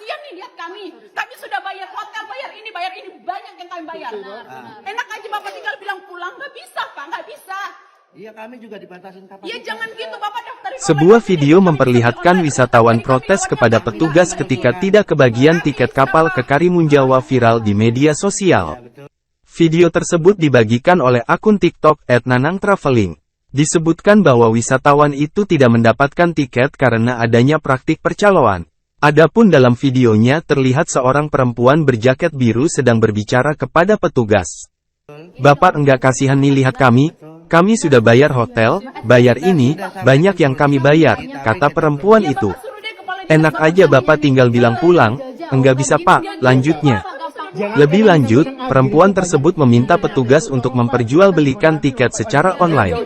kasihan nih lihat kami. Kami sudah bayar hotel, bayar ini, banyak yang kami bayar. Enak aja Bapak tinggal bilang pulang, nggak bisa Pak, nggak bisa. Iya, kami juga dibatasin kapasitas. Iya, jangan gitu Bapak daftarin. Sebuah video memperlihatkan wisatawan protes kepada petugas ketika tidak kebagian tiket kapal ke Karimun Jawa viral di media sosial. Video tersebut dibagikan oleh akun TikTok @nanangtraveling. Disebutkan bahwa wisatawan itu tidak mendapatkan tiket karena adanya praktik percaloan. Adapun dalam videonya terlihat seorang perempuan berjaket biru sedang berbicara kepada petugas. "Bapak enggak kasihan nih lihat kami sudah bayar hotel, bayar ini, banyak yang kami bayar," kata perempuan itu. "Enak aja Bapak tinggal bilang pulang." "Enggak bisa Pak," lanjutnya. Lebih lanjut, perempuan tersebut meminta petugas untuk memperjualbelikan tiket secara online.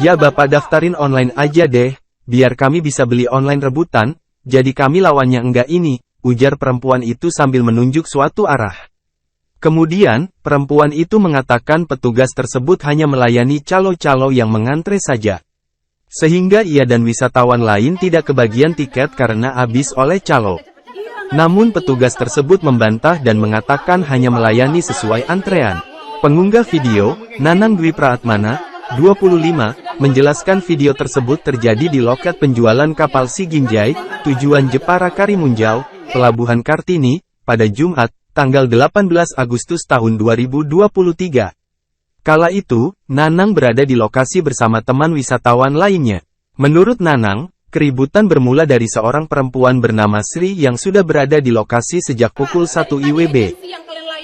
"Ya Bapak daftarin online aja deh, biar kami bisa beli online rebutan, jadi kami lawannya enggak ini," ujar perempuan itu sambil menunjuk suatu arah. Kemudian, perempuan itu mengatakan petugas tersebut hanya melayani calo-calo yang mengantre saja. Sehingga ia dan wisatawan lain tidak kebagian tiket karena habis oleh calo. Namun petugas tersebut membantah dan mengatakan hanya melayani sesuai antrean. Pengunggah video, Nanang Dwi Praatmana, 25, menjelaskan video tersebut terjadi di loket penjualan kapal Siginjai, tujuan Jepara Karimunjaw, Pelabuhan Kartini, pada Jumat, tanggal 18 Agustus tahun 2023. Kala itu, Nanang berada di lokasi bersama teman wisatawan lainnya. Menurut Nanang, keributan bermula dari seorang perempuan bernama Sri yang sudah berada di lokasi sejak pukul 1 WIB.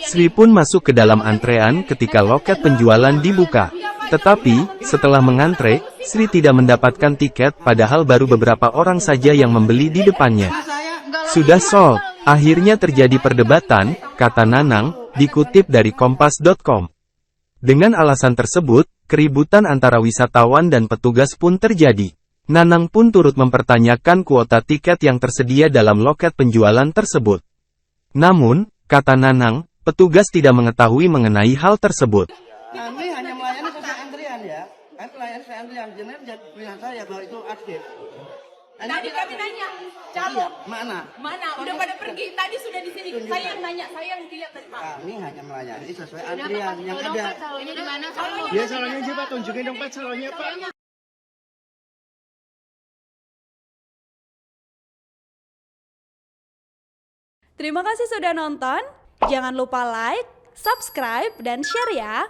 Sri pun masuk ke dalam antrean ketika loket penjualan dibuka. Tetapi, setelah mengantre, Sri tidak mendapatkan tiket padahal baru beberapa orang saja yang membeli di depannya. Sudah sold. Akhirnya terjadi perdebatan, kata Nanang, dikutip dari kompas.com. Dengan alasan tersebut, keributan antara wisatawan dan petugas pun terjadi. Nanang pun turut mempertanyakan kuota tiket yang tersedia dalam loket penjualan tersebut. Namun, kata Nanang, petugas tidak mengetahui mengenai hal tersebut. Kami hanya melayani sesuai antrian ya. Kami melayani sesuai antrian. Jenis pilihan saya bahwa itu update. Tadi kami nanya, calo Iya, mana? udah pada pergi, tadi sudah di sini. Saya yang nanya, saya yang lihat tadi Pak. Kami hanya melayani sesuai antrian yang ada. Calonya di mana? Ya salonnya aja Pak, tunjukin dong Pak salonnya Pak. Terima kasih sudah nonton. Jangan lupa like, subscribe, dan share ya.